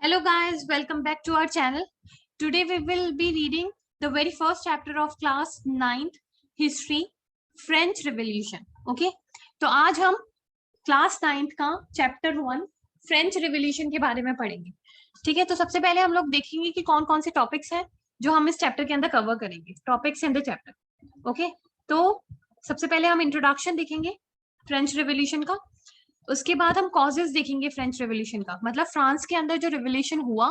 Hello guys, welcome back to our channel. Today we will be reading the very first chapter of class 9th history French Revolution. Okay? तो आज हम class 9th का chapter 1 French revolution के बारे में पढ़ेंगे. ठीक है, तो सबसे पहले हम लोग देखेंगे कि कौन कौन से टॉपिक्स हैं जो हम इस चैप्टर के अंदर कवर करेंगे. Topics in the chapter. Okay, तो सबसे पहले हम इंट्रोडक्शन देखेंगे फ्रेंच रिवॉल्यूशन का. उसके बाद हम कॉजेस देखेंगे फ्रेंच रेवोल्यूशन का, मतलब फ्रांस के अंदर जो रेवोल्यूशन हुआ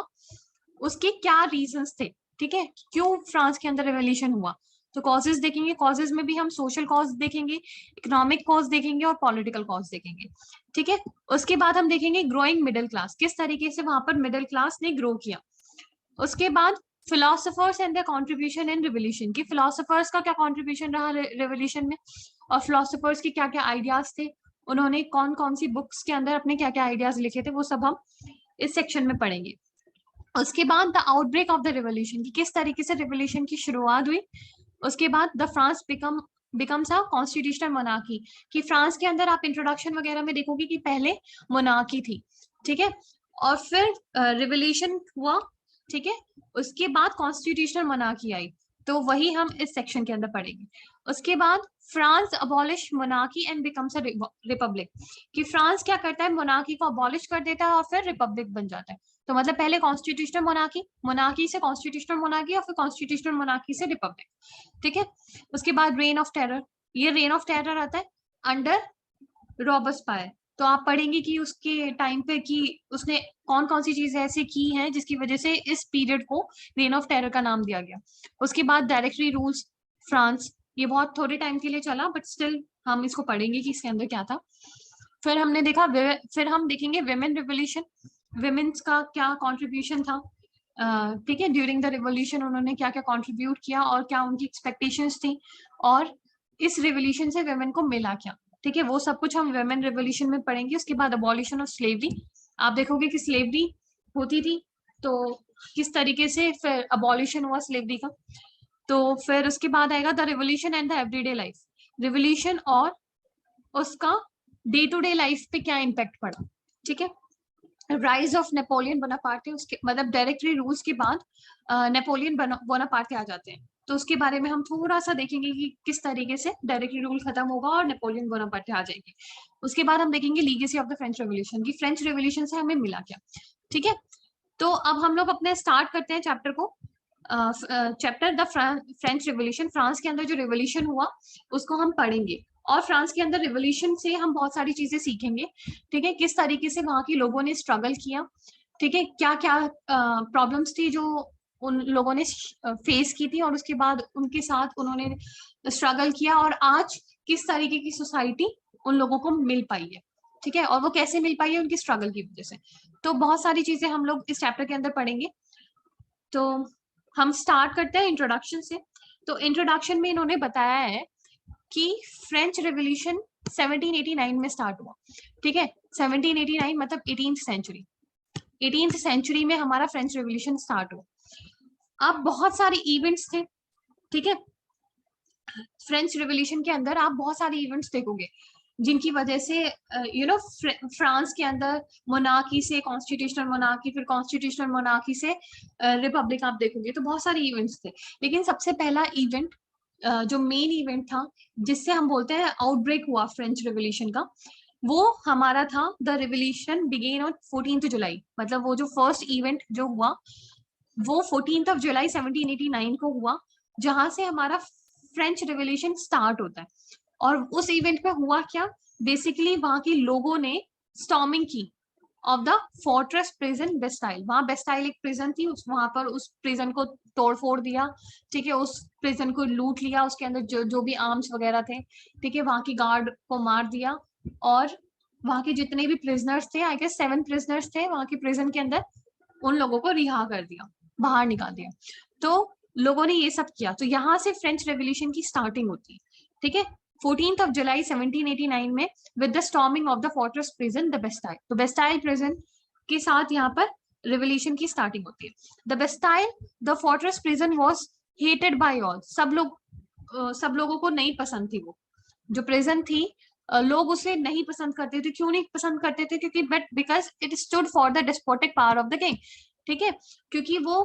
उसके क्या रीजंस थे. ठीक है, क्यों फ्रांस के अंदर रेवोल्यूशन हुआ, तो कॉजेस देखेंगे. कॉजेस में भी हम सोशल कॉज देखेंगे, इकोनॉमिक कॉज देखेंगे और पॉलिटिकल कॉज देखेंगे. ठीक है, उसके बाद हम देखेंगे ग्रोइंग मिडिल क्लास, किस तरीके से वहां पर मिडिल क्लास ने ग्रो किया. उसके बाद philosophers and the contribution in revolution, की फिलोसोफर्स का क्या कॉन्ट्रीब्यूशन रहा रेवोल्यूशन में और फिलोसोफर्स के क्या क्या आइडियाज थे, उन्होंने कौन कौन सी बुक्स के अंदर अपने क्या क्या आइडियाज लिखे थे, वो सब हम इस सेक्शन में पढ़ेंगे. उसके बाद the outbreak of the revolution, की किस तरीके से रिवोल्यूशन की शुरुआत हुई. उसके बाद the France becomes a constitutional monarchy, कि फ्रांस के अंदर आप इंट्रोडक्शन वगैरह में देखोगे कि पहले मोनार्की थी. ठीक है, और फिर रिवोल्यूशन हुआ. ठीक है, उसके बाद कॉन्स्टिट्यूशनल मोनार्की आई, तो वही हम इस सेक्शन के अंदर पढ़ेंगे. उसके बाद France abolish monarchy and becomes a republic, कि फ्रांस क्या करता है, मोनार्की को अबॉलिश कर देता है और फिर रिपब्लिक बन जाता है. तो मतलब पहले कॉन्स्टिट्यूशनल मोनार्की, मोनार्की से कॉन्स्टिट्यूशनल मोनार्की और फिर कॉन्स्टिट्यूशनल मोनार्की से रिपब्लिक. ठीक है, उसके बाद रेन ऑफ टेरर, ये रेन ऑफ टेरर आता है अंडर रॉबस्पायर. तो आप पढ़ेंगे कि उसके टाइम पे कि उसने कौन कौन सी चीजें ऐसी की हैं जिसकी वजह से इस पीरियड को रेन ऑफ टेरर का नाम दिया गया. उसके बाद डायरेक्टरी रूल्स फ्रांस, ये बहुत थोड़े टाइम के लिए चला बट स्टिल हम इसको पढ़ेंगे कि इसके अंदर क्या था. फिर हमने देखा, फिर हम देखेंगे विमेन रिवोल्यूशन, विमेन्स का क्या कॉन्ट्रीब्यूशन था. ठीक है, ड्यूरिंग द रिवोल्यूशन उन्होंने क्या क्या कॉन्ट्रीब्यूट किया और क्या उनकी एक्सपेक्टेशंस थी और इस रिवोल्यूशन से विमेन को मिला क्या. ठीक है, वो सब कुछ हम विमेन रिवोल्यूशन में पढ़ेंगे. उसके बाद अबॉलिशन ऑफ स्लेवरी, आप देखोगे कि स्लेवरी होती थी तो किस तरीके से फिर अबॉलिशन हुआ स्लेवरी का. तो फिर उसके बाद आएगा the revolution and the everyday life, revolution और उसका डे टू डे लाइफ पे क्या इम्पैक्ट पड़ा. ठीक है, राइज ऑफ नेपोलियन बोनापार्टे, उसके मतलब डायरेक्टरी रूल्स के बाद नेपोलियन बोनापार्टे आ जाते हैं. तो उसके बारे में हम थोड़ा सा देखेंगे कि किस तरीके से डायरेक्टरी रूल खत्म होगा और नेपोलियन बोनापार्टे आ जाएंगे. उसके बाद हम देखेंगे legacy of the French revolution, की फ्रेंच रेवोल्यूशन से हमें मिला क्या. ठीक है, तो अब हम लोग अपने स्टार्ट करते हैं चैप्टर को. Chapter the French revolution, France के अंदर जो रिवोल्यूशन हुआ उसको हम पढ़ेंगे और फ्रांस के अंदर रिवोल्यूशन से हम बहुत सारी चीजें सीखेंगे. ठीक है, किस तरीके से वहां के लोगों ने स्ट्रगल किया. ठीक है, क्या क्या प्रॉब्लम्स थी जो उन लोगों ने फेस की थी और उसके बाद उनके साथ उन्होंने स्ट्रगल किया और आज किस तरीके की सोसाइटी उन लोगों को मिल पाई है. ठीक है, और वो कैसे मिल पाई है, उनकी स्ट्रगल की वजह से. तो बहुत सारी चीजें हम लोग इस चैप्टर के अंदर पढ़ेंगे. तो हम स्टार्ट करते हैं इंट्रोडक्शन से. तो इंट्रोडक्शन में इन्होंने बताया है कि फ्रेंच रेवोल्यूशन 1789 में स्टार्ट हुआ. ठीक है, 1789 मतलब 18th सेंचुरी, 18th सेंचुरी में हमारा फ्रेंच रेवोल्यूशन स्टार्ट हुआ. अब बहुत सारे इवेंट्स थे. ठीक है, फ्रेंच रेवोल्यूशन के अंदर आप बहुत सारे इवेंट्स देखोगे जिनकी वजह से फ्रांस के अंदर मोनार्की से कॉन्स्टिट्यूशनल मोनार्की, फिर कॉन्स्टिट्यूशनल मोनार्की से रिपब्लिक आप देखोगे तो बहुत सारे इवेंट्स थे. लेकिन सबसे पहला इवेंट जो मेन इवेंट था जिससे हम बोलते हैं आउटब्रेक हुआ फ्रेंच रेवोल्यूशन का, वो हमारा था the revolution began on 14th July. मतलब वो जो फर्स्ट इवेंट जो हुआ वो 14th जुलाई 1789 को हुआ, जहां से हमारा फ्रेंच रेवोल्यूशन स्टार्ट होता है. और उस इवेंट में हुआ क्या, बेसिकली वहां के लोगों ने स्टॉर्मिंग की of the fortress prison Bastille. वहां बेस्टाइल एक प्रिजन थी, वहां पर उस प्रिजन को तोड़फोड़ दिया. ठीक है, उस प्रिजन को लूट लिया, उसके अंदर जो भी आर्म्स वगैरह थे. ठीक है, वहां की गार्ड को मार दिया और वहां के जितने भी प्रिजनर्स थे, आई गेस 7 प्रिजनर्स थे वहां के प्रिजन के अंदर, उन लोगों को रिहा कर दिया, बाहर निकाल दिया. तो लोगों ने ये सब किया, तो यहाँ से फ्रेंच रेवोल्यूशन की स्टार्टिंग होती है. ठीक है, 14th जुलाई 1789 में with the storming of the fortress prison the Bastille. तो बेस्टाइल प्रिजन के साथ यहाँ पर रिवोल्यूशन की स्टार्टिंग होती है. The Bastille the fortress prison was hated by all, सब लोगों को नहीं पसंद थी वो जो प्रिजन थी. लोग उसे नहीं पसंद करते थे। क्यों नहीं पसंद करते थे? क्योंकि but because it stood for the despotic power of the king. ठीक है, क्योंकि वो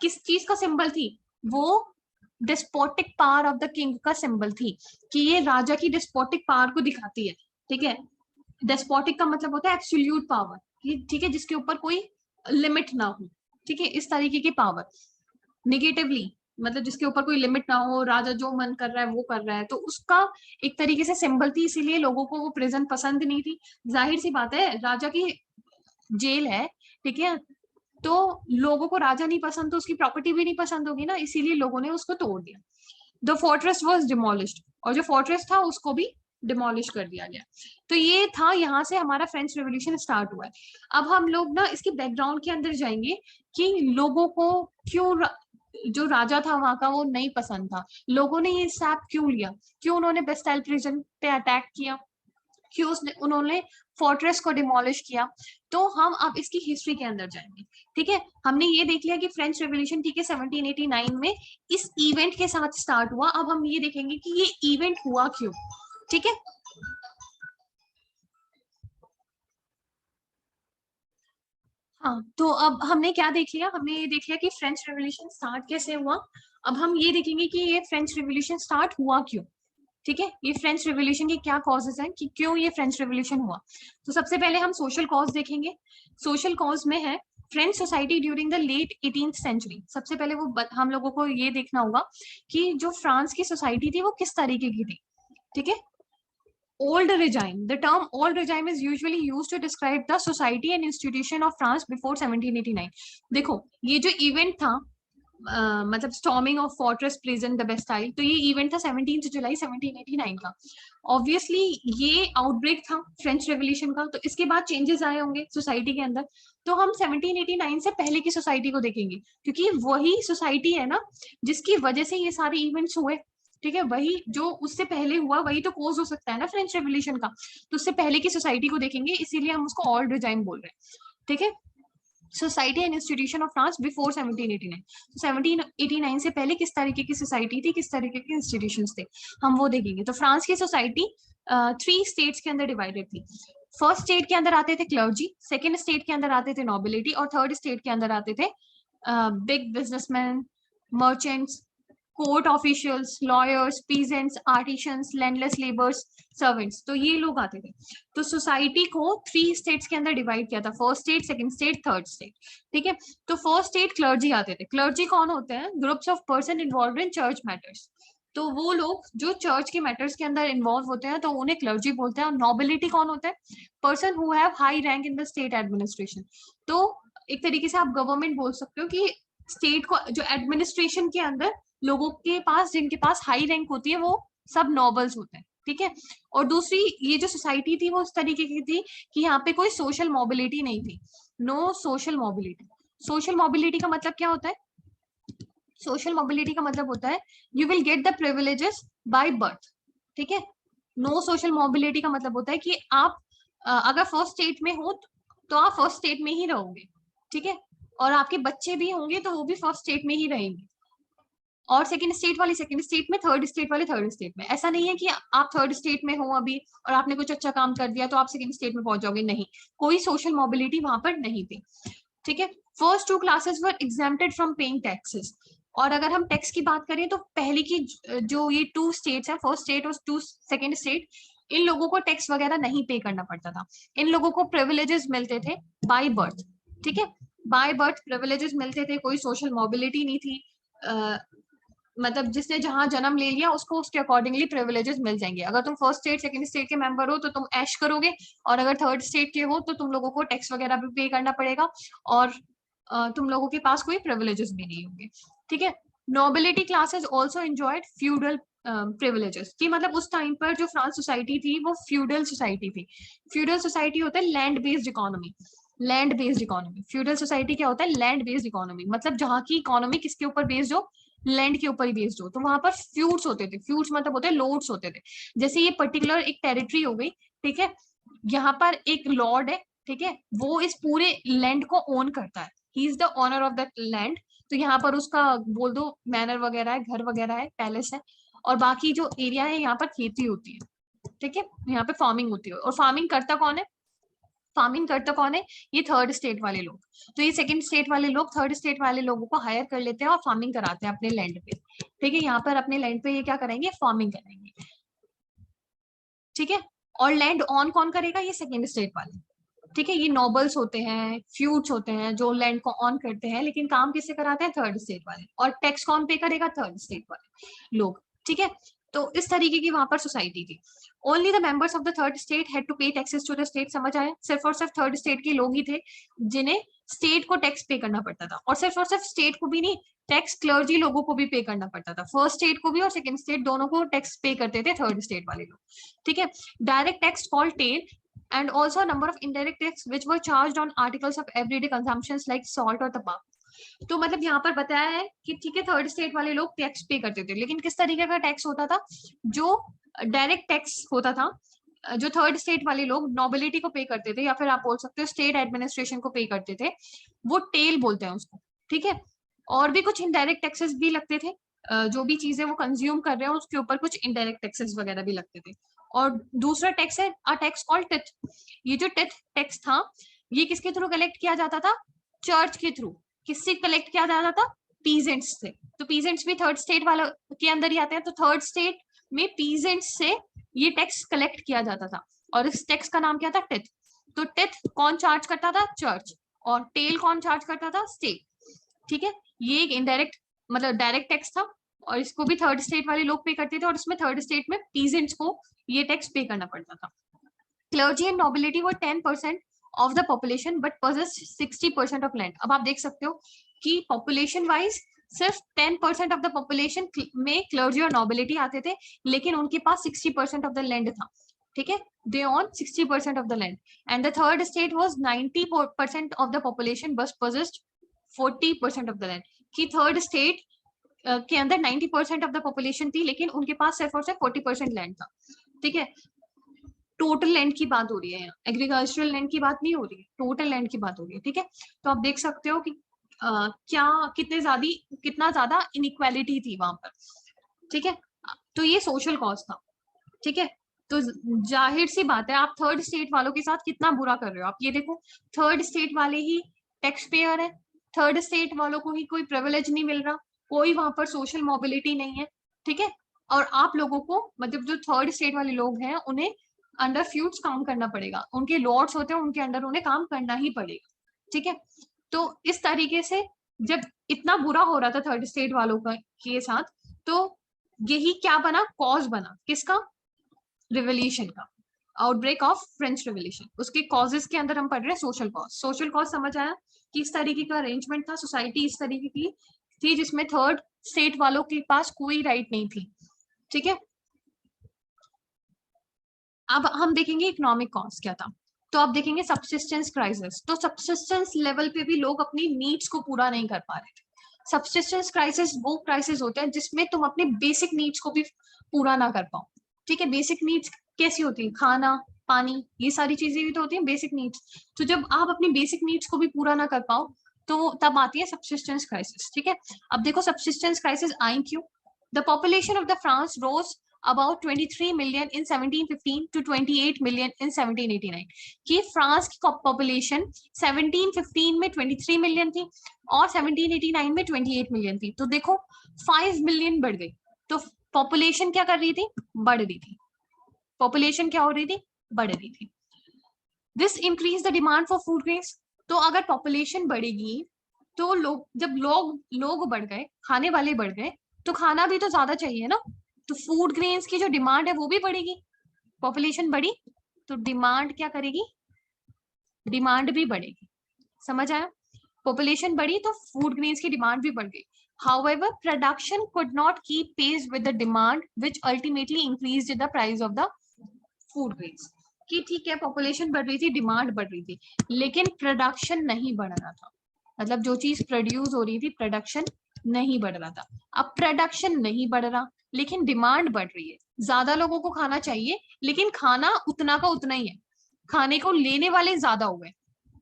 किस चीज का सिंबल थी? वो despotic power of the king का सिंबल थी, कि ये राजा की डेस्पोटिक पावर को दिखाती है। ठीक है, डेस्पोटिक का मतलब होता है एब्सोल्यूट पावर, ठीक है, जिसके ऊपर कोई लिमिट ना हो। ठीक है, इस तरीके की पावर। निगेटिवली मतलब जिसके ऊपर कोई लिमिट ना हो, राजा जो मन कर रहा है वो कर रहा है, तो उसका एक तरीके से सिंबल थी, इसीलिए लोगों को वो प्रिजन पसंद नहीं थी। जाहिर सी बात है, राजा की जेल है, ठीक है, तो लोगों को राजा नहीं पसंद तो उसकी प्रॉपर्टी भी नहीं पसंद होगी ना, इसीलिए लोगों ने उसको तोड़ दिया। द फोर्ट्रेस वॉज डिमोलिश्ड, और जो फोर्ट्रेस था उसको भी डिमोलिश कर दिया गया। तो ये था, यहाँ से हमारा फ्रेंच रेवोल्यूशन स्टार्ट हुआ है। अब हम लोग ना इसके बैकग्राउंड के अंदर जाएंगे कि लोगों को क्यों जो राजा था वहां का वो नहीं पसंद था, लोगों ने ये सैप क्यों लिया, क्यों उन्होंने बेस्टाइल प्रिजन पे अटैक किया, क्यों उन्होंने फोर्ट्रेस को डिमोलिश किया। तो हम अब इसकी हिस्ट्री के अंदर जाएंगे। ठीक है, हमने ये देख लिया कि फ्रेंच रेवोल्यूशन, ठीक है, 1789 में इस इवेंट के साथ स्टार्ट हुआ। अब हम ये देखेंगे कि ये इवेंट हुआ क्यों। ठीक है, हाँ, तो अब हमने क्या देख लिया? हमने ये देख लिया कि फ्रेंच रेवोल्यूशन स्टार्ट कैसे हुआ। अब हम ये देखेंगे कि ये फ्रेंच रेवोल्यूशन स्टार्ट हुआ क्यों। ठीक है, ये फ्रेंच रेवोल्यूशन के क्या कॉजेज हैं, कि क्यों ये फ्रेंच रेवोल्यूशन हुआ। तो सबसे पहले हम सोशल कॉज देखेंगे। सोशल कॉज में है French society during the late 18th century. सबसे पहले हम लोगों को ये देखना होगा कि जो फ्रांस की सोसाइटी थी वो किस तरीके की थी। ठीक है, old regime, the term old regime is usually used to describe the society and institution of France before 1789। देखो, ये जो इवेंट था, मतलब storming of fortress prison the Bastille, तो ये इवेंट था 17 जुलाई 1789 का। ऑब्वियसली ये आउटब्रेक था फ्रेंच रेवोल्यूशन का, तो इसके बाद चेंजेस आए होंगे सोसाइटी के अंदर। तो हम 1789 से पहले की सोसाइटी को देखेंगे, क्योंकि वही सोसाइटी है ना जिसकी वजह से ये सारे इवेंट्स हुए। ठीक है, वही जो उससे पहले हुआ वही तो कोज हो सकता है ना फ्रेंच रेवोल्यूशन का। तो उससे पहले की सोसाइटी को देखेंगे, इसीलिए हम उसको ओल्ड रिजाइम बोल रहे हैं। ठीक है, society and institution of France before 1789। 1789 से पहले किस तरीके की सोसाइटी थी, किस तरीके के इंस्टीट्यूशंस थे, हम वो देखेंगे। तो फ्रांस की सोसाइटी 3 स्टेट्स के अंदर डिवाइडेड थी। फर्स्ट स्टेट के अंदर आते थे क्लर्जी, सेकेंड स्टेट के अंदर आते थे नोबिलिटी, और थर्ड स्टेट के अंदर आते थे big businessman, merchants, court officials, lawyers, peasants, artisans, landless labours, servants. तो ये लोग आते थे। तो सोसाइटी को 3 स्टेट्स के अंदर डिवाइड किया था, first state, second state, third state. ठीक है, तो फर्स्ट स्टेट क्लर्जी आते थे। क्लर्जी कौन होते हैं? Groups of person involve in church matters. तो वो लोग जो चर्च के मैटर्स के अंदर इन्वॉल्व होते हैं तो उन्हें क्लर्जी बोलते हैं। और नोबिलिटी कौन होता है? Person who have high rank in the state administration. तो एक तरीके से आप गवर्नमेंट बोल सकते हो कि स्टेट को जो एडमिनिस्ट्रेशन के अंदर लोगों के पास, जिनके पास हाई रैंक होती है, वो सब नॉबल्स होते हैं। ठीक है, और दूसरी ये जो सोसाइटी थी वो उस तरीके की थी कि यहाँ पे कोई सोशल मोबिलिटी नहीं थी। No social mobility. Social mobility का मतलब क्या होता है? सोशल मोबिलिटी का मतलब होता है you will get the privileges by birth. ठीक है, नो सोशल मोबिलिटी का मतलब होता है कि आप अगर फर्स्ट स्टेट में हो तो आप फर्स्ट स्टेट में ही रहोगे। ठीक है, और आपके बच्चे भी होंगे तो वो भी फर्स्ट स्टेट में ही रहेंगे, और सेकंड स्टेट वाली सेकंड स्टेट में, थर्ड स्टेट वाले थर्ड स्टेट में। ऐसा नहीं है कि आप थर्ड स्टेट में हो अभी और आपने कुछ अच्छा काम कर दिया तो आप सेकंड स्टेट में पहुंच जाओगे, नहीं, कोई सोशल मोबिलिटी वहां पर नहीं थी। ठीक है, first 2 classes were exempted from paying taxes. और अगर हम टैक्स की बात करें तो पहले की जो ये 2 स्टेट्स है, फर्स्ट स्टेट और 2 सेकंड स्टेट, इन लोगों को टैक्स वगैरह नहीं पे करना पड़ता था। इन लोगों को प्रिविलेजेस मिलते थे बाय बर्थ। ठीक है, बाय बर्थ प्रिविलेजेस मिलते थे, कोई सोशल मोबिलिटी नहीं थी। मतलब जिसने जहां जन्म ले लिया उसको उसके अकॉर्डिंगली प्रिविलेजेस मिल जाएंगे। अगर तुम फर्स्ट स्टेट सेकंड स्टेट के मेंबर हो तो तुम ऐश करोगे, और अगर थर्ड स्टेट के हो तो तुम लोगों को टैक्स वगैरह भी पे करना पड़ेगा, और तुम लोगों के पास कोई प्रिविलेजेस भी नहीं होंगे। ठीक है, nobility classes also enjoyed feudal privileges. कि मतलब उस टाइम पर जो फ्रांस सोसाइटी थी वो फ्यूडल सोसाइटी थी। फ्यूडल सोसाइटी होता है land based economy. Land based economy, feudal society क्या होता है? लैंड बेस्ड इकोनॉमी, मतलब जहाँ की इकोनॉमी किसके ऊपर बेस्ड हो? लैंड के ऊपर ही बेस्ड हो। तो वहां पर फ्यूड्स होते थे, फ्यूड्स मतलब होते हैं लोड्स होते थे। जैसे ये पर्टिकुलर एक टेरिटरी हो गई, ठीक है, यहाँ पर एक लॉर्ड है, ठीक है, वो इस पूरे लैंड को ओन करता है, he is the owner of that land. तो यहाँ पर उसका बोल दो मैनर वगैरह है, घर वगैरह है, पैलेस है, और बाकी जो एरिया है यहाँ पर खेती होती है। ठीक है, यहाँ पे फार्मिंग होती है। और फार्मिंग करता कौन है? फार्मिंग करता कौन है? ये थर्ड स्टेट वाले लोग। तो ये सेकंड स्टेट वाले लोग थर्ड स्टेट वाले लोगों को हायर कर लेते हैं और फार्मिंग कराते हैं अपने लैंड पे। ठीक है, यहाँ पर अपने लैंड पे ये क्या करेंगे? फार्मिंग करेंगे। ठीक है, और लैंड ऑन कौन करेगा? ये सेकंड स्टेट वाले। ठीक है, ये नोबल्स होते हैं, फ्यूट्स होते हैं जो लैंड को ऑन करते हैं, लेकिन काम किससे कराते हैं? थर्ड स्टेट वाले। और टैक्स कौन पे करेगा? थर्ड स्टेट वाले लोग। ठीक है, तो इस तरीके की वहां पर सोसाइटी थी। Only the members of the third state had to pay taxes to the state. समझ आया? सिर्फ और सिर्फ थर्ड स्टेट के लोग ही थे जिन्हें स्टेट को टैक्स पे करना पड़ता था। और सिर्फ स्टेट को भी नहीं, टैक्स क्लर्जी लोगों को भी पे करना पड़ता था। फर्स्ट स्टेट को भी और सेकंड स्टेट दोनों को टैक्स पे करते थे थर्ड स्टेट वाले लोग। ठीक है, direct tax called taille and also a number of indirect tax which were charged on articles of everyday consumptions like salt और तंबाकू। तो मतलब यहाँ पर बताया है कि ठीक है, थर्ड स्टेट वाले लोग टैक्स पे करते थे, लेकिन किस तरीके का टैक्स होता था? जो डायरेक्ट टैक्स होता था, जो थर्ड स्टेट वाले लोग नोबिलिटी को पे करते थे, या फिर आप बोल सकते हो स्टेट एडमिनिस्ट्रेशन को पे करते थे, वो टेल बोलते हैं उसको। ठीक है, और भी कुछ इनडायरेक्ट टैक्सेस भी लगते थे, जो भी चीजें वो कंज्यूम कर रहे हैं उसके ऊपर कुछ इनडायरेक्ट टैक्सेस वगैरह भी लगते थे। और दूसरा टैक्स है अ टैक्स कॉल्ड टिथ। ये जो टिथ टैक्स था, ये किसके थ्रू कलेक्ट किया जाता था? चर्च के थ्रू। किससे कलेक्ट किया जाता था? पीजेंट्स से। तो पीजेंट्स भी थर्ड स्टेट वाला के अंदर ही आते हैं, तो थर्ड स्टेट में पीजेंट्स से ये टैक्स कलेक्ट किया जाता था, और इस टैक्स का नाम क्या था? टिथ। तो टिथ कौन चार्ज करता था? चर्च। और टेल कौन चार्ज करता था? स्टेट। ठीक है, ये एक इनडायरेक्ट मतलब डायरेक्ट टैक्स था, और इसको भी थर्ड स्टेट वाले लोग पे करते थे, और इसमें थर्ड स्टेट में पीजेंट्स को ये टैक्स पे करना पड़ता था। Clergy and nobility were 10% of the population but possessed 60% of land. अब आप देख सकते हो कि पॉपुलेशन वाइज सिर्फ 10% ऑफ द पॉपुलेशन में क्लर्जी और नोबिलिटी आते थे, लेकिन उनके पास 60% ऑफ द लैंड था। ठीक है, they own 60% of the land. And the third state was 90% of the population बस possessed 40% ऑफ द लैंड। कि थर्ड स्टेट के अंदर 90% ऑफ द पॉपुलेशन थी, लेकिन उनके पास सिर्फ और सिर्फ 40% लैंड था। ठीक है, टोटल लैंड की बात हो रही है यहाँ, एग्रीकल्चरल लैंड की बात नहीं हो रही है, टोटल लैंड की बात हो रही है। ठीक है, तो आप देख सकते हो कि क्या कितना ज्यादा इनइक्वालिटी थी वहां पर। ठीक है, तो ये सोशल कॉज था। ठीक है, तो जाहिर सी बात है आप थर्ड स्टेट वालों के साथ कितना बुरा कर रहे हो। आप ये देखो, थर्ड स्टेट वाले ही टैक्स पेयर है, थर्ड स्टेट वालों को ही कोई प्रिविलेज नहीं मिल रहा, कोई वहां पर सोशल मोबिलिटी नहीं है। ठीक है, और आप लोगों को मतलब जो थर्ड स्टेट वाले लोग हैं उन्हें अंडर फ्यूट्स काम करना पड़ेगा, उनके लॉर्ड्स होते हैं उनके अंडर उन्हें काम करना ही पड़ेगा। ठीक है, तो इस तरीके से जब इतना बुरा हो रहा था थर्ड स्टेट वालों का के साथ, तो यही क्या बना? कॉज बना किसका? रिवोल्यूशन का, आउटब्रेक ऑफ फ्रेंच रिवोल्यूशन। उसके कॉजेस के अंदर हम पढ़ रहे हैं सोशल कॉज। सोशल कॉज समझ आया कि इस तरीके का अरेंजमेंट था, सोसाइटी इस तरीके की थी जिसमें थर्ड स्टेट वालों के पास कोई राइट नहीं थी। ठीक है, अब हम देखेंगे इकोनॉमिक कॉज क्या था। तो आप देखेंगे सब्सिस्टेंस क्राइसिस। तो सब्सिस्टेंस लेवल पे भी लोग अपनी नीड्स को पूरा नहीं कर पा रहे थे। सब्सिस्टेंस क्राइसिस वो क्राइसिस होते हैं जिसमें तुम अपने बेसिक नीड्स को भी पूरा ना कर पाओ। ठीक है, बेसिक नीड्स कैसी होती है? खाना, पानी, ये सारी चीजें भी तो होती हैं बेसिक नीड्स। तो जब आप अपनी बेसिक नीड्स को भी पूरा ना कर पाओ तो तब आती है सब्सिस्टेंस क्राइसिस। ठीक है, अब देखो सब्सिस्टेंस क्राइसिस आई क्यों? The population of the France rose about 23 million in 1715 to 28 million in 1789। कि फ्रांस की पॉपुलेशन 1715 में 23 मिलियन थी और 1789 में 28 मिलियन थी। तो देखो 5 मिलियन बढ़ गई। तो पॉपुलेशन क्या कर रही थी? बढ़ रही थी। पॉपुलेशन क्या हो रही थी? बढ़ रही थी। This increase the demand for food grains. तो अगर पॉपुलेशन बढ़ेगी तो जब लोग बढ़ गए, खाने वाले बढ़ गए, तो खाना भी तो ज्यादा चाहिए ना, तो फूड ग्रेन्स की जो डिमांड है वो भी बढ़ेगी। पॉपुलेशन बढ़ी तो डिमांड क्या करेगी? डिमांड भी बढ़ेगी। समझ आया? पॉपुलेशन बढ़ी तो फूड ग्रेन्स की डिमांड भी बढ़ गई। However, production could not keep pace with the demand, which ultimately increased the price of the food grains। कि ठीक है पॉपुलेशन बढ़ रही थी, डिमांड बढ़ रही थी, लेकिन प्रोडक्शन नहीं बढ़ रहा था। मतलब जो चीज प्रोड्यूस हो रही थी, प्रोडक्शन नहीं बढ़ रहा था। अब प्रोडक्शन नहीं बढ़ रहा लेकिन डिमांड बढ़ रही है। ज्यादा लोगों को खाना चाहिए लेकिन खाना उतना का उतना ही है, खाने को लेने वाले ज्यादा हो गए।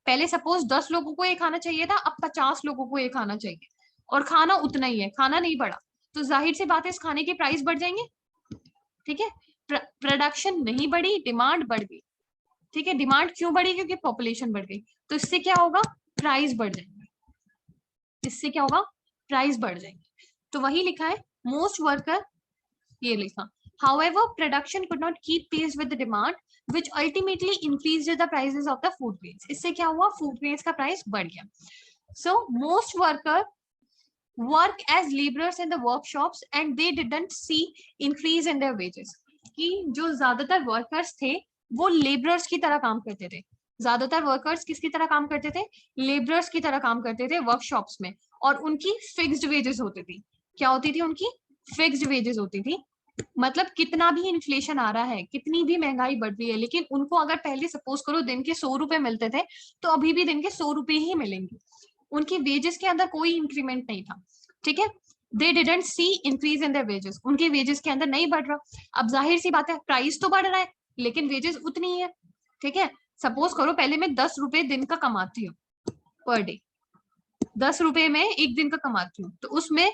पहले सपोज 10 लोगों को ये खाना चाहिए था, अब 50 लोगों को ये खाना चाहिए और खाना उतना ही है, खाना नहीं बढ़ा, तो जाहिर सी बात है इस खाने के प्राइस बढ़ जाएंगे। ठीक है, प्रोडक्शन नहीं बढ़ी, डिमांड बढ़ गई। ठीक है, डिमांड क्यों बढ़ी? क्योंकि पॉपुलेशन बढ़ गई। तो इससे क्या होगा? प्राइस बढ़ जाएंगे। इससे क्या होगा? प्राइस बढ़ जाएंगे। तो वही लिखा है, मोस्ट वर्कर, ये लिखा, however production could not keep pace with the demand which ultimately increased the prices of the food grains. इससे क्या हुआ? फूड ग्रेन्स का प्राइस बढ़ गया। So most worker work as laborers in the workshops and they didn't see increase in their wages. कि जो ज्यादातर workers थे वो लेबरर्स की तरह काम करते थे। ज्यादातर वर्कर्स किसकी तरह काम करते थे? लेबरर्स की तरह काम करते थे वर्कशॉप्स में, और उनकी फिक्स्ड वेजेस होती थी। क्या होती थी? उनकी फिक्स्ड वेजेस होती थी। मतलब कितना भी इन्फ्लेशन आ रहा है, कितनी भी महंगाई बढ़ रही है, लेकिन उनको अगर पहले सपोज करो दिन के 100 रुपए मिलते थे, तो अभी भी दिन के 100 रुपए ही मिलेंगे। उनकी वेजेस के अंदर कोई इंक्रीमेंट नहीं था। ठीक है, they didn't see increase in their wages, उनके वेजेस के अंदर नहीं बढ़ रहा। अब जाहिर सी बात है, प्राइस तो बढ़ रहा है लेकिन वेजेस उतनी ही है। ठीक है, सपोज करो पहले मैं 10 रुपए दिन का कमाती हूँ पर डे, 10 रुपए में एक दिन का कमाती हूँ, तो उसमें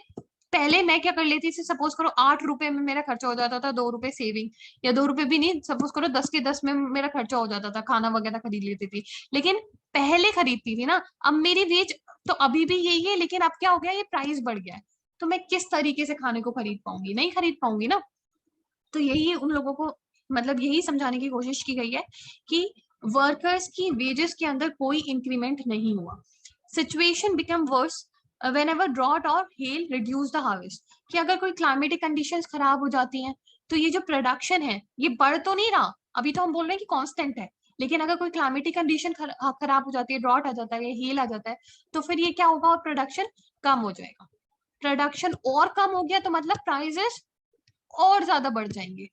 पहले मैं क्या कर लेती थी? सपोज करो 8 रुपए में मेरा खर्चा हो जाता था, 2 रुपए सेविंग, या 2 रुपए भी नहीं, सपोज करो 10 के 10 में मेरा खर्चा हो जाता था, खाना वगैरह खरीद लेती थी। लेकिन पहले खरीदती थी ना, अब मेरी वेज तो अभी भी यही है, लेकिन अब क्या हो गया? ये प्राइस बढ़ गया है, तो मैं किस तरीके से खाने को खरीद पाऊंगी? नहीं खरीद पाऊंगी ना। तो यही उन लोगों को, मतलब यही समझाने की कोशिश की गई है कि वर्कर्स की वेजेस के अंदर कोई इंक्रीमेंट नहीं हुआ। Situation become verse whenever drought or hail reduce the harvest, कि अगर कोई क्लाइमेटिक कंडीशंस खराब हो जाती हैं तो ये जो प्रोडक्शन है ये बढ़ तो नहीं रहा, अभी तो हम बोल रहे हैं कि कांस्टेंट है, लेकिन अगर कोई क्लाइमेटिक कंडीशन खराब हो जाती है, ड्रॉट आ जाता है, हेल आ जाता है, तो फिर ये क्या होगा? और प्रोडक्शन कम हो जाएगा। प्रोडक्शन और कम हो गया तो मतलब प्राइजेस और ज्यादा बढ़ जाएंगे,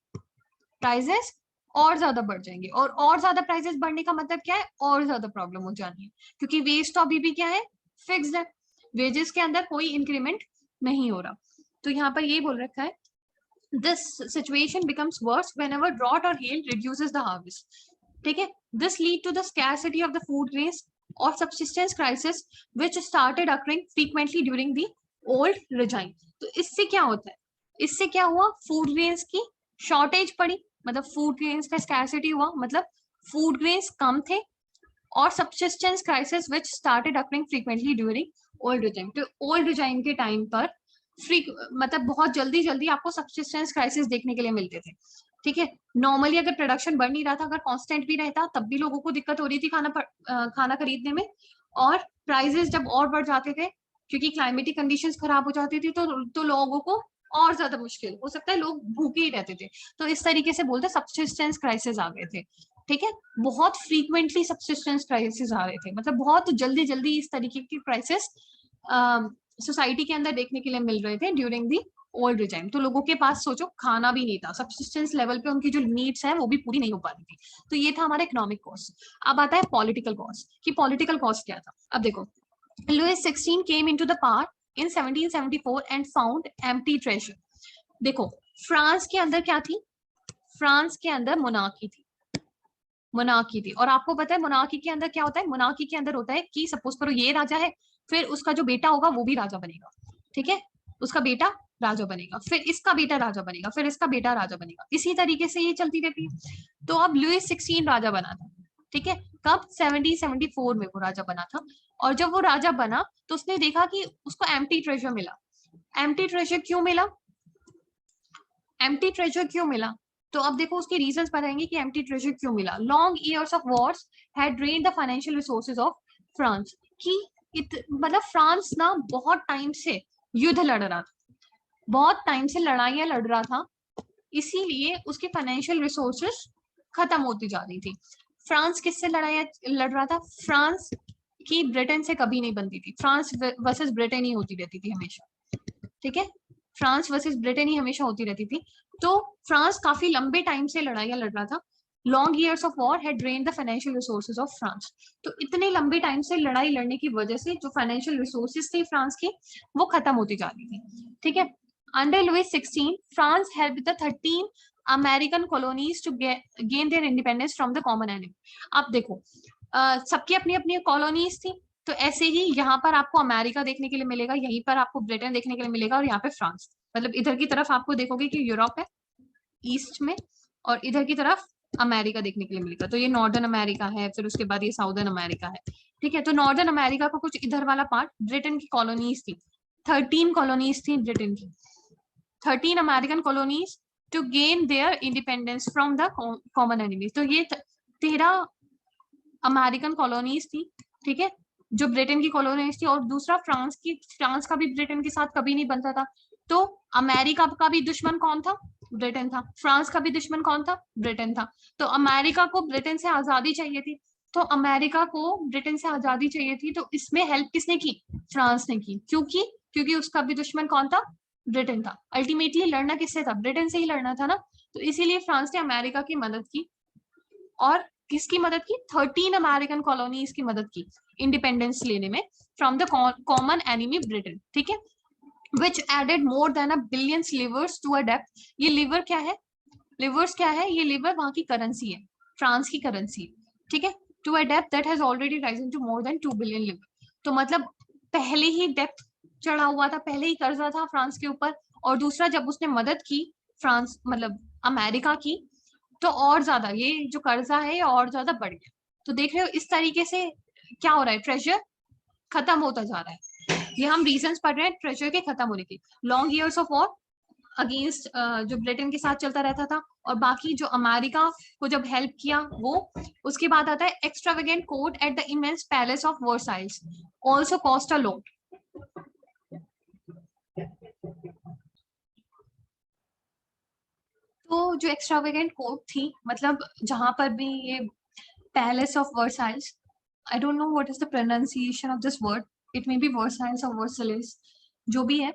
प्राइजेस और ज्यादा बढ़ जाएंगे, और ज्यादा प्राइजेस बढ़ने का मतलब क्या है? और ज्यादा प्रॉब्लम हो जानी है, क्योंकि वेज तो अभी भी क्या है? फिक्स्ड है, वेजेस के अंदर कोई इंक्रीमेंट नहीं हो रहा। तो यहाँ पर ये बोल रखा है, this situation becomes worse whenever drought और हेल रिड्यूसेस द हार्वेस्ट। ठीक है, this lead to the scarcity of the food grains और subsistence crisis which started occurring frequently during the old regime. तो इससे क्या होता है? इससे क्या हुआ? फूड ग्रेन्स की शॉर्टेज पड़ी, मतलब फूड ग्रेन्स का स्कैरसिटी हुआ, मतलब फूड ग्रेन्स कम थे, और subsistence crisis which started occurring frequently during old regime. तो ओल्ड रिजाइम के टाइम पर मतलब बहुत जल्दी जल्दी आपको सबसिस्टेंस क्राइसिस देखने के लिए मिलते थे। ठीक है, नॉर्मली अगर प्रोडक्शन बढ़ नहीं रहा था, अगर कांस्टेंट भी रहता, तब भी लोगों को दिक्कत हो रही थी खाना खरीदने में, और प्राइसेस जब और बढ़ जाते थे क्योंकि क्लाइमेटिक कंडीशंस खराब हो जाती थी, तो लोगों को और ज्यादा मुश्किल हो सकता है, लोग भूखे ही रहते थे। तो इस तरीके से बोलते सबसिस्टेंस क्राइसिस आ गए थे। ठीक है, बहुत फ्रीक्वेंटली सबसिस्टेंस क्राइसिस आ रहे थे, मतलब बहुत जल्दी जल्दी इस तरीके की क्राइसिस सोसाइटी के अंदर देखने के लिए मिल रहे थे ड्यूरिंग दी ओल्ड रिजाइम। तो लोगों के पास सोचो खाना भी नहीं था, सबसिस्टेंस लेवल पे उनकी जो नीड्स है वो भी पूरी नहीं हो पाती थी। तो ये था हमारा इकोनॉमिक कॉस्ट। अब आता है पॉलिटिकल कॉस्ट, कि पॉलिटिकल कॉस्ट क्या था। अब देखो, Louis 16 came into the power in 1774 and found empty treasure. देखो, फ्रांस के अंदर क्या थी? फ्रांस के अंदर मोनार्की थी, मोनार्की थी। और आपको पता है मोनार्की के अंदर क्या होता है? मोनार्की के अंदर होता है कि सपोज करो ये राजा है, फिर उसका जो बेटा होगा वो भी राजा बनेगा। ठीक है, उसका बेटा राजा बनेगा, फिर इसका बेटा राजा बनेगा, फिर इसका बेटा राजा बनेगा, इसी तरीके से ये चलती रहती है। तो अब लुइस 16 राजा बना था। ठीक है, कब? 1774 में वो राजा बना था। और जब वो राजा बना तो उसने देखा कि उसको एम्प्टी ट्रेजर मिला। एम्प्टी ट्रेजर क्यों मिला? एम्प्टी ट्रेजर क्यों मिला? तो अब देखो उसके रीजंस बताएंगे कि एम्प्टी ट्रेजर क्यों मिला। Long years of Wars had drained the financial resources of France, कि मतलब फ्रांस ना बहुत टाइम से युद्ध लड़ रहा था, बहुत टाइम से लड़ाइयां लड़ रहा था, इसीलिए उसके फाइनेंशियल रिसोर्सेज खत्म होती जा रही थी। फ्रांस किससे लड़ाइयां लड़ रहा था? फ्रांस की ब्रिटेन से कभी नहीं बनती थी, फ्रांस वर्सेस ब्रिटेन ही होती रहती थी हमेशा। ठीक है, फ्रांस वर्सेस ब्रिटेन ही हमेशा होती रहती थी। तो फ्रांस काफी लंबे टाइम से लड़ाइयां लड़ रहा था। Long years of war had drained the financial resources of France. तो इतने लंबे टाइम से लड़ाई लड़ने की वजह से जो फाइनेंशियल रिसोर्सेज थे फ्रांस की, वो खत्म होती जा रही थी। ठीक है, under Louis 16 France helped the 13 American colonies to gain their independence from the common enemy. अब देखो, सबकी अपनी अपनी कॉलोनीज थी, तो ऐसे ही यहाँ पर आपको अमेरिका देखने के लिए मिलेगा, यहीं पर आपको ब्रिटेन देखने के लिए मिलेगा, और यहाँ पे फ्रांस। मतलब इधर की तरफ आपको देखोगे कि यूरोप है ईस्ट में, और इधर की तरफ अमेरिका देखने के लिए मिलेगा। तो ये नॉर्दर्न अमेरिका है, फिर उसके बाद ये साउदर्न अमेरिका है। ठीक है, तो नॉर्दर्न अमेरिका का कुछ इधर वाला पार्ट ब्रिटेन की कॉलोनीज थी, 13 कॉलोनीज थी ब्रिटेन की, 13 American colonies to gain their independence from the common enemies. तो ये 13 अमेरिकन कॉलोनीज थी, ठीक है, जो ब्रिटेन की कॉलोनीज थी। और दूसरा फ्रांस का भी ब्रिटेन के साथ कभी नहीं बनता था। तो अमेरिका का भी दुश्मन कौन था? ब्रिटेन था। फ्रांस का भी दुश्मन कौन था? ब्रिटेन था। तो अमेरिका को ब्रिटेन से आजादी चाहिए थी, तो अमेरिका को ब्रिटेन से आजादी चाहिए थी, तो इसमें हेल्प किसने की? फ्रांस ने की। क्योंकि उसका भी दुश्मन कौन था? ब्रिटेन था। अल्टीमेटली लड़ना किससे था? ब्रिटेन से ही लड़ना था ना। तो इसीलिए फ्रांस ने अमेरिका की मदद की। और किसकी मदद की? 13 अमेरिकन कॉलोनीज की मदद की इंडिपेंडेंस लेने में from the common enemy Britain. ठीक है, which added more than a billion livers to a debt। ये लिवर क्या है? लिवर्स क्या है? ये लिवर वहां की करेंसी है, फ्रांस की करेंसी। ठीक है, to a depth that has already risen to more than 2 billion livre. तो मतलब पहले ही डेप्थ चढ़ा हुआ था, पहले ही कर्जा था फ्रांस के ऊपर। और दूसरा, जब उसने मदद की फ्रांस मतलब अमेरिका की, तो और ज्यादा ये जो कर्जा है ये और ज्यादा बढ़ गया। तो देख रहे हो इस तरीके से क्या हो रहा है? ट्रेजर खत्म होता जा रहा है। ये हम रीजंस पढ़ रहे हैं ट्रेजर के खत्म होने के। Long years of war against जो ब्रिटेन के साथ चलता रहता था, और बाकी जो अमेरिका को जब हेल्प किया वो। उसके बाद आता है extravagant court at the immense palace of Versailles also cost a lot. तो जो एक्स्ट्रावेगेंट कोर्ट थी, मतलब जहां पर भी ये palace of Versailles, I don't know what is the pronunciation of this word, it may be Versailles और Versailles, जो भी है।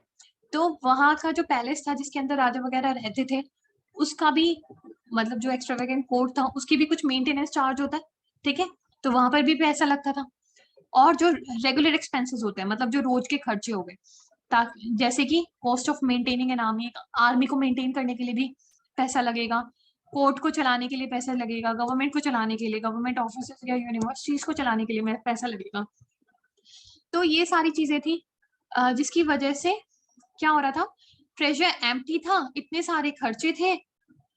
तो वहां का जो पैलेस था जिसके अंदर राजा वगैरह रहते थे, उसका भी मतलब जो एक्स्ट्रावेगेंट कोर्ट था उसकी भी कुछ मेंटेनेंस चार्ज होता है। ठीक है, तो वहां पर भी पैसा लगता था। और जो रेगुलर एक्सपेंसेस होते हैं, मतलब जो रोज के खर्चे हो गए, ताकि जैसे कि cost of maintaining an army, army को मेंटेन करने के लिए भी पैसा लगेगा, कोर्ट को चलाने के लिए पैसा लगेगा, गवर्नमेंट को चलाने के लिए, गवर्नमेंट ऑफिस या यूनिवर्सिटीज को चलाने के लिए पैसा लगेगा। तो ये सारी चीजें थी जिसकी वजह से क्या हो रहा था? ट्रेजर एम्प्टी था, इतने सारे खर्चे थे।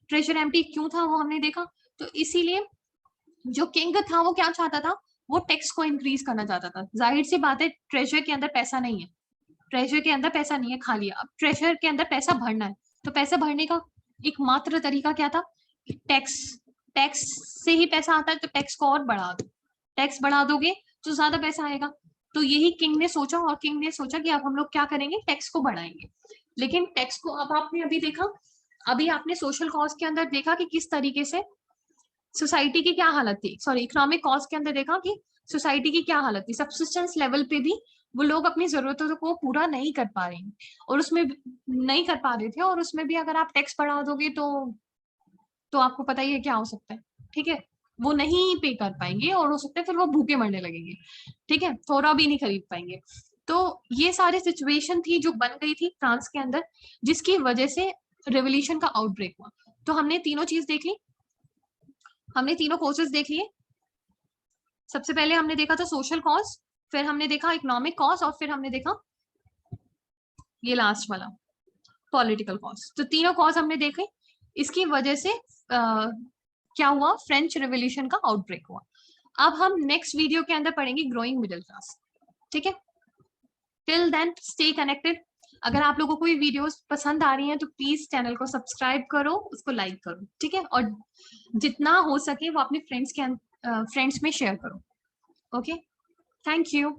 ट्रेजर एम्प्टी क्यों था वो हमने देखा। तो इसीलिए जो किंग था वो क्या चाहता था? वो टैक्स को इंक्रीज करना चाहता था। जाहिर सी बात है, ट्रेजर के अंदर पैसा नहीं है, ट्रेजर के अंदर पैसा नहीं है खाली। अब ट्रेजर के अंदर पैसा भरना है, तो पैसा भरने का एकमात्र तरीका क्या था? टैक्स। टैक्स से ही पैसा आता है, तो टैक्स को और बढ़ा दो। टैक्स बढ़ा दोगे तो ज्यादा पैसा आएगा। तो यही किंग ने सोचा, और किंग ने सोचा कि अब हम लोग क्या करेंगे? टैक्स को बढ़ाएंगे। लेकिन टैक्स को अब आपने अभी देखा, अभी आपने सोशल कॉज के अंदर देखा कि किस तरीके से सोसाइटी की क्या हालत थी। सॉरी, इकोनॉमिक कॉज के अंदर देखा कि सोसाइटी की क्या हालत थी। सब्सिस्टेंस लेवल पे भी वो लोग अपनी जरूरतों को पूरा नहीं कर पा रहे हैं, और उसमें नहीं कर पा रहे थे। और उसमें भी अगर आप टैक्स बढ़ा दोगे तो आपको पता ही है क्या हो सकता है। ठीक है, वो नहीं पे कर पाएंगे, और हो सकता है फिर वो भूखे मरने लगेंगे। ठीक है, थोड़ा भी नहीं खरीद पाएंगे। तो ये सारी सिचुएशन थी जो बन गई थी फ्रांस के अंदर, जिसकी वजह से रेवोल्यूशन का आउटब्रेक हुआ। तो हमने तीनों चीज देख ली, हमने तीनों कोर्सेज देख लिए। सबसे पहले हमने देखा था सोशल कॉज, फिर हमने देखा इकोनॉमिक कॉज, और फिर हमने देखा ये लास्ट वाला पॉलिटिकल कॉज। तो तीनों कॉज हमने देखे। इसकी वजह से क्या हुआ? फ्रेंच रेवोल्यूशन का आउटब्रेक हुआ। अब हम नेक्स्ट वीडियो के अंदर पढ़ेंगे ग्रोइंग मिडिल क्लास। ठीक है, टिल देन स्टे कनेक्टेड। अगर आप लोगों को ये वीडियोस पसंद आ रही हैं तो प्लीज चैनल को सब्सक्राइब करो, उसको लाइक करो। ठीक है, और जितना हो सके वो अपने फ्रेंड्स में शेयर करो। Okay, thank you.